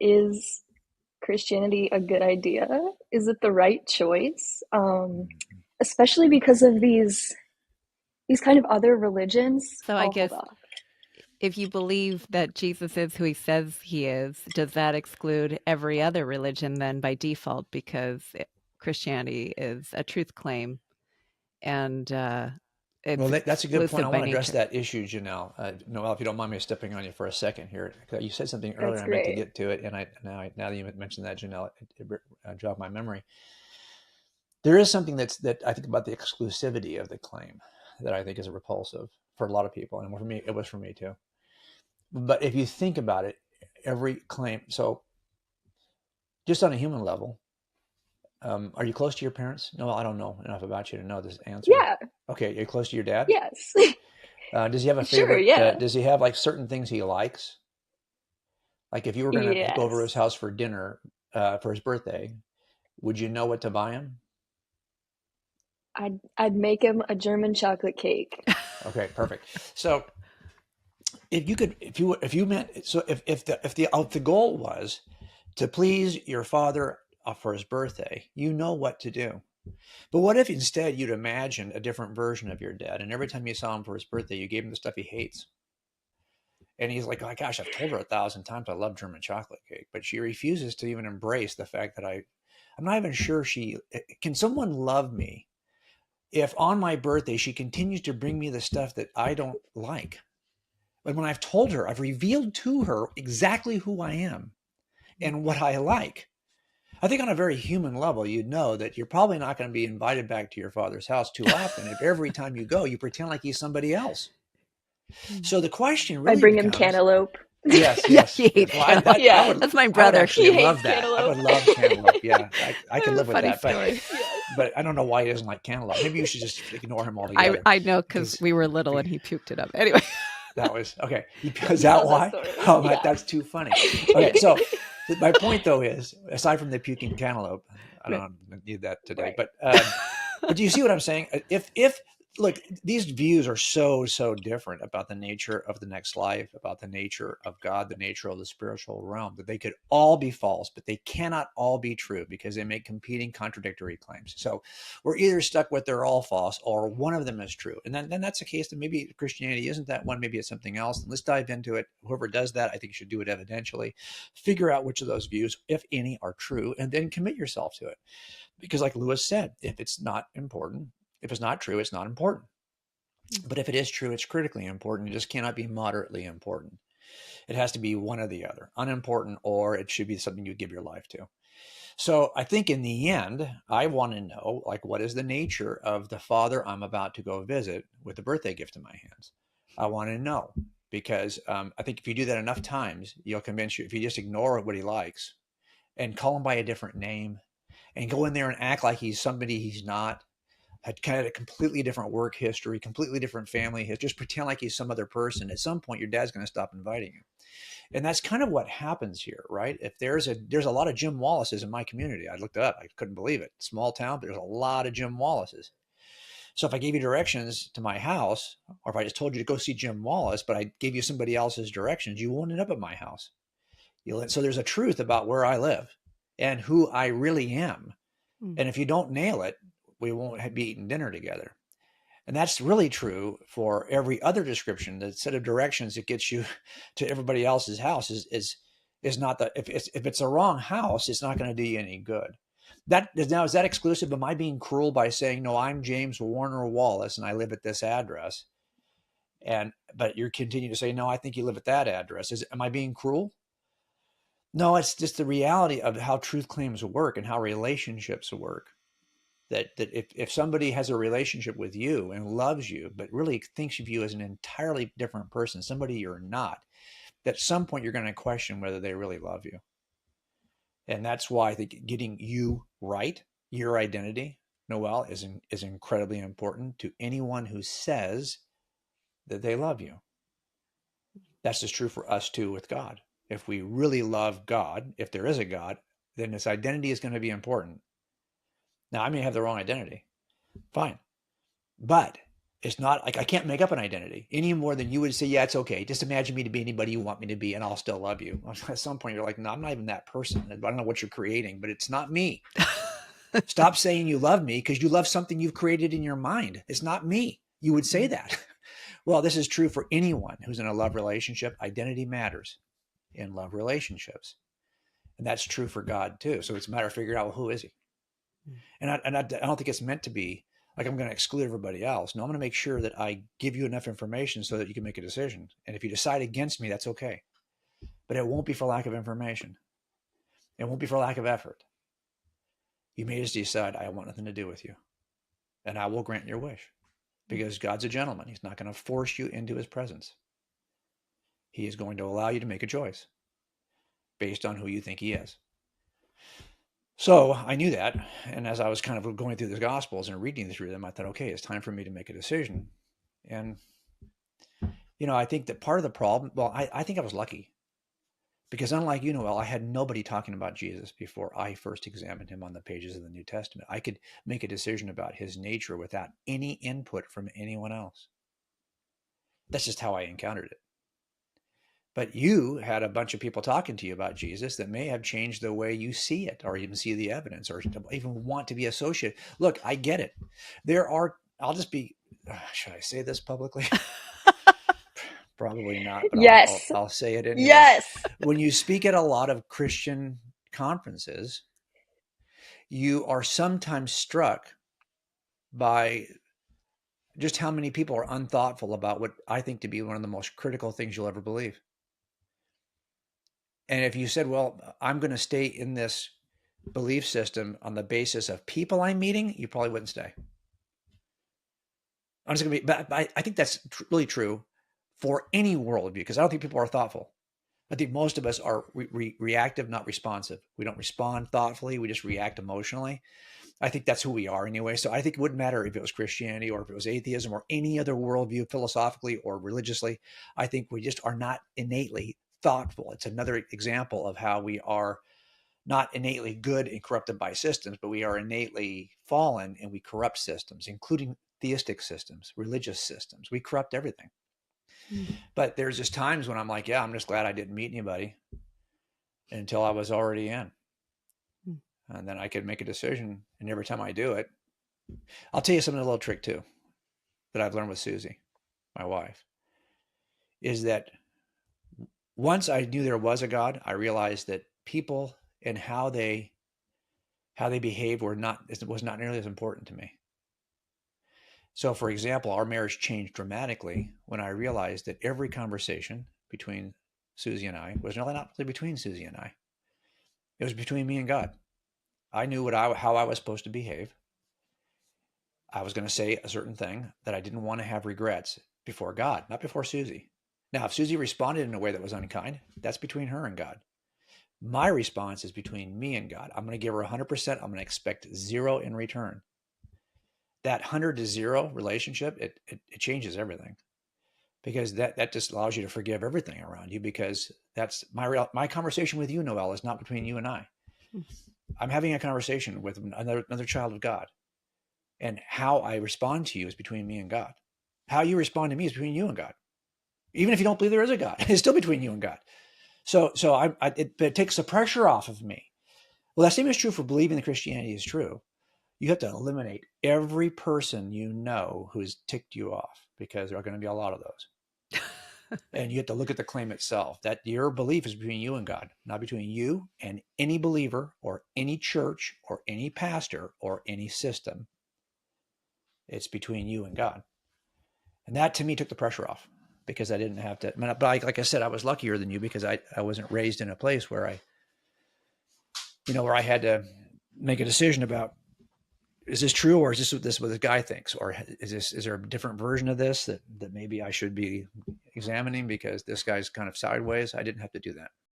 is Christianity a good idea? Is it the right choice? Especially because of these kind of other religions. So I Oh, hold guess on. if you believe that Jesus is who he says he is, does that exclude every other religion then by default? Because Christianity is a truth claim and it's Well, that's a good point. I exclusive by want to address nature. that issue, Janelle. Noel, if you don't mind me stepping on you for a second here. You said something earlier, That's I meant to great. get to it, and now that you mentioned that, Janelle, it jogged my memory. There is something that I think about the exclusivity of the claim that I think is repulsive for a lot of people, and for me, it was for me too. But if you think about it, every claim. So, just on a human level, are you close to your parents? No, I don't know enough about you to know this answer. Yeah, Okay, you're close to your dad. yes. Does he have a Sure, favorite? yeah. Does he have like certain things he likes? Like if you were going to go over his Yes. house for dinner for his birthday, would you know what to buy him? I'd make him a German chocolate cake. Okay, perfect. So if you could, if you meant, so if the goal was to please your father for his birthday, you know what to do. But what if instead you'd imagine a different version of your dad, and every time you saw him for his birthday, you gave him the stuff he hates? And he's like, oh, gosh, I've told her 1,000 times I love German chocolate cake, but she refuses to even embrace the fact that I'm not even sure can someone love me if on my birthday she continues to bring me the stuff that I don't like? But when I've told her, I've revealed to her exactly who I am and what I like. I think on a very human level, you'd know that you're probably not going to be invited back to your father's house too often if every time you go, you pretend like he's somebody else. So the question I really bring him becomes, cantaloupe. yes, Yeah, yes, he yes. hates Well, cantaloupe. Yeah, That's my I would brother. actually he hates love that. I cantaloupe. would love cantaloupe. Yeah, I could live with Funny that. But story. Yes. but I don't know why he doesn't like cantaloupe. Maybe you should just ignore him I altogether. I know because Because we were little and he puked it up. Anyway, that was okay. Is You that tell that why? story. Oh, Yeah. that's too funny. Okay, so my point though is, aside from the puking cantaloupe, I right. don't need that today. Right. But do you see what I'm saying? If look, these views are so different about the nature of the next life, about the nature of God, the nature of the spiritual realm, that they could all be false, but they cannot all be true because they make competing contradictory claims. So we're either stuck with they're all false or one of them is true. And then that's the case that maybe Christianity isn't that one, maybe it's something else. And let's dive into it. Whoever does that, I think you should do it evidentially. Figure out which of those views, if any, are true, and then commit yourself to it. Because like Lewis said, if it's not important, if it's not true, it's not important. But if it is true, it's critically important. It just cannot be moderately important. It has to be one or the other, unimportant, or it should be something you give your life to. So I think in the end, I want to know, like, what is the nature of the father I'm about to go visit with a birthday gift in my hands? I want to know because I think if you do that enough times, you'll convince you. If you just ignore what he likes and call him by a different name and go in there and act like he's somebody he's not, had kind of a completely different work history, completely different family history, just pretend like he's some other person. At some point, your dad's going to stop inviting you. And that's kind of what happens here, right? If there's a lot of Jim Wallaces in my community. I looked it up. I couldn't believe it. Small town, but there's a lot of Jim Wallaces. So if I gave you directions to my house, or if I just told you to go see Jim Wallace, but I gave you somebody else's directions, you won't end up at my house. So there's a truth about where I live and who I really am. And if you don't nail it, we won't be eating dinner together. And that's really true for every other description. The set of directions that gets you to everybody else's house is not the if it's a wrong house, it's not going to do you any good. Is that exclusive? Am I being cruel by saying no? I'm James Warner Wallace and I live at this address, but you're continuing to say no. I think you live at that address. Am I being cruel? No, it's just the reality of how truth claims work and how relationships work. That if somebody has a relationship with you and loves you, but really thinks of you as an entirely different person, somebody you're not, that at some point you're going to question whether they really love you. And that's why I think getting you right, your identity, Noel, is incredibly important to anyone who says that they love you. That's just true for us too with God. If we really love God, if there is a God, then this identity is going to be important. Now, I may have the wrong identity. Fine. But It's not like I can't make up an identity any more than you would say, yeah, it's okay. Just imagine me to be anybody you want me to be and I'll still love you. At some point you're like, no, I'm not even that person. I don't know what you're creating, but it's not me. Stop saying you love me because you love something you've created in your mind. It's not me. You would say that. Well, this is true for anyone who's in a love relationship. Identity matters in love relationships. And that's true for God too. So it's a matter of figuring out, well, who is he? And I don't think it's meant to be like I'm going to exclude everybody else. No, I'm going to make sure that I give you enough information so that you can make a decision. And if you decide against me, that's okay. But it won't be for lack of information. It won't be for lack of effort. You may just decide, I want nothing to do with you. And I will grant your wish. Because God's a gentleman. He's not going to force you into his presence. He is going to allow you to make a choice based on who you think he is. So I knew that. And as I was kind of going through the Gospels and reading through them, I thought, okay, it's time for me to make a decision. And, I think that part of the problem, well, I think I was lucky. Because unlike you, Noel, I had nobody talking about Jesus before I first examined him on the pages of the New Testament. I could make a decision about his nature without any input from anyone else. That's just how I encountered it. But you had a bunch of people talking to you about Jesus that may have changed the way you see it or even see the evidence or even want to be associated. Look, I get it. I'll just be, should I say this publicly? Probably not, but yes. I'll say it anyway. Yes. When you speak at a lot of Christian conferences, you are sometimes struck by just how many people are unthoughtful about what I think to be one of the most critical things you'll ever believe. And if you said, well, I'm going to stay in this belief system on the basis of people I'm meeting, you probably wouldn't stay. I'm just going to be, but I think that's really true for any worldview, because I don't think people are thoughtful. I think most of us are reactive, not responsive. We don't respond thoughtfully. We just react emotionally. I think that's who we are anyway. So I think it wouldn't matter if it was Christianity or if it was atheism or any other worldview, philosophically or religiously. I think we just are not innately thoughtful. It's another example of how we are not innately good and corrupted by systems, but we are innately fallen and we corrupt systems, including theistic systems, religious systems. We corrupt everything. But there's just times when I'm like, yeah, I'm just glad I didn't meet anybody until I was already in. And then I could make a decision. And every time I do it, I'll tell you something, a little trick too, that I've learned with Susie, my wife, is that once I knew there was a God, I realized that people and how they behaved was not nearly as important to me. So, for example, our marriage changed dramatically when I realized that every conversation between Susie and I was really not between Susie and I. It was between me and God. I knew how I was supposed to behave. I was going to say a certain thing that I didn't want to have regrets before God, not before Susie. Now, if Susie responded in a way that was unkind, that's between her and God. My response is between me and God. I'm going to give her 100%. I'm going to expect 0 in return. That 100 to 0 relationship, it changes everything, because that just allows you to forgive everything around you, because that's my conversation with you, Noel, is not between you and I. I'm having a conversation with another child of God, and how I respond to you is between me and God. How you respond to me is between you and God. Even if you don't believe there is a God, it's still between you and God. So it takes the pressure off of me. Well, that same is true for believing that Christianity is true. You have to eliminate every person you know who's ticked you off, because there are going to be a lot of those. And you have to look at the claim itself, that your belief is between you and God, not between you and any believer or any church or any pastor or any system. It's between you and God. And that to me took the pressure off, because I didn't have to. But like I said, I was luckier than you, because I wasn't raised in a place where I had to make a decision about, is this true, or is this what this guy thinks, or is there a different version of this that maybe I should be examining because this guy's kind of sideways? I didn't have to do that.